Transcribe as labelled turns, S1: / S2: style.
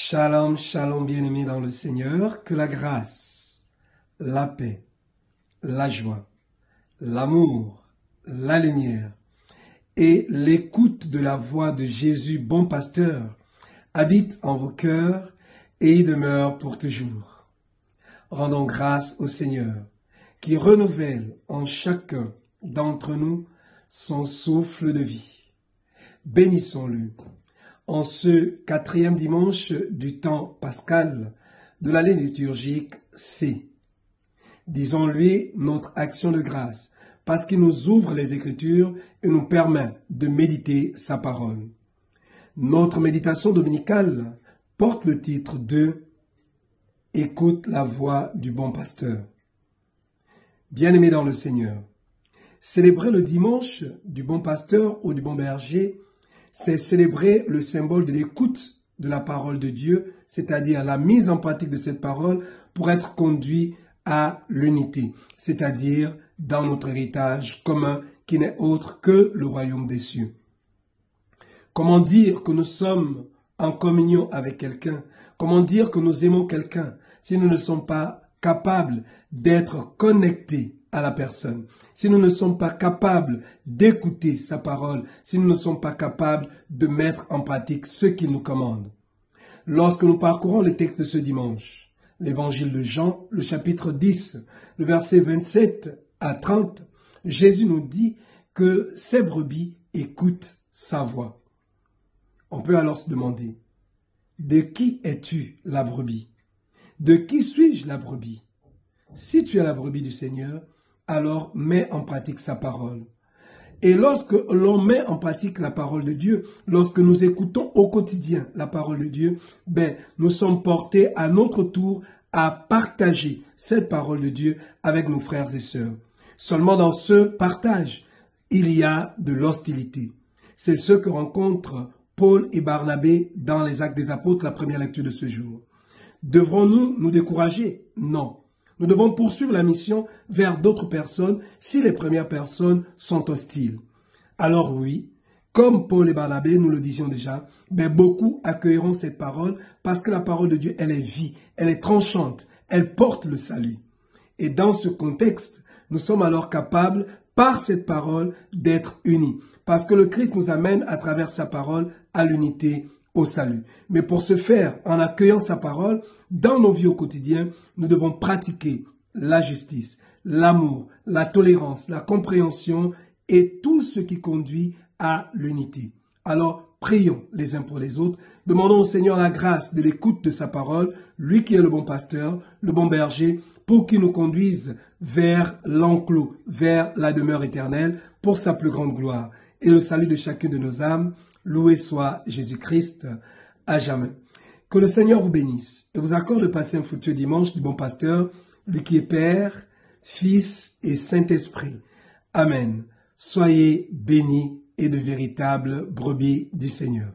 S1: Shalom, shalom bien-aimés dans le Seigneur, que la grâce, la paix, la joie, l'amour, la lumière et l'écoute de la voix de Jésus, bon pasteur, habitent en vos cœurs et y demeurent pour toujours. Rendons grâce au Seigneur, qui renouvelle en chacun d'entre nous son souffle de vie. Bénissons-le. En ce 4e dimanche du temps pascal de l'année liturgique C. Disons-lui notre action de grâce, parce qu'il nous ouvre les Écritures et nous permet de méditer sa parole. Notre méditation dominicale porte le titre de « Écoute la voix du bon pasteur ». Bien-aimés dans le Seigneur, célébrer le dimanche du bon pasteur ou du bon berger, c'est célébrer le symbole de l'écoute de la parole de Dieu, c'est-à-dire la mise en pratique de cette parole pour être conduit à l'unité, c'est-à-dire dans notre héritage commun qui n'est autre que le royaume des cieux. Comment dire que nous sommes en communion avec quelqu'un? Comment dire que nous aimons quelqu'un si nous ne sommes pas capables d'être connectés à la personne, si nous ne sommes pas capables d'écouter sa parole, si nous ne sommes pas capables de mettre en pratique ce qu'il nous commande? Lorsque nous parcourons le texte de ce dimanche, l'évangile de Jean, le chapitre 10, le verset 27 à 30, Jésus nous dit que ses brebis écoutent sa voix. On peut alors se demander, de qui es-tu la brebis? De qui suis-je la brebis? Si tu es la brebis du Seigneur, alors mets en pratique sa parole. Et lorsque l'on met en pratique la parole de Dieu, lorsque nous écoutons au quotidien la parole de Dieu, nous sommes portés à notre tour à partager cette parole de Dieu avec nos frères et sœurs. Seulement dans ce partage, il y a de l'hostilité. C'est ce que rencontrent Paul et Barnabé dans les Actes des Apôtres, la première lecture de ce jour. Devrons-nous nous décourager? Non. Nous devons poursuivre la mission vers d'autres personnes si les premières personnes sont hostiles. Alors oui, comme Paul et Barnabé, nous le disions déjà, beaucoup accueilleront cette parole parce que la parole de Dieu, elle est vie, elle est tranchante, elle porte le salut. Et dans ce contexte, nous sommes alors capables, par cette parole, d'être unis. Parce que le Christ nous amène à travers sa parole à l'unité, au salut. Mais pour ce faire, en accueillant sa parole, dans nos vies au quotidien, nous devons pratiquer la justice, l'amour, la tolérance, la compréhension et tout ce qui conduit à l'unité. Alors, prions les uns pour les autres, demandons au Seigneur la grâce de l'écoute de sa parole, lui qui est le bon pasteur, le bon berger, pour qu'il nous conduise vers l'enclos, vers la demeure éternelle, pour sa plus grande gloire. Et le salut de chacune de nos âmes. Loué soit Jésus-Christ à jamais. Que le Seigneur vous bénisse et vous accorde de passer un fructueux dimanche du bon pasteur, lui qui est Père, Fils et Saint-Esprit. Amen. Soyez bénis et de véritables brebis du Seigneur.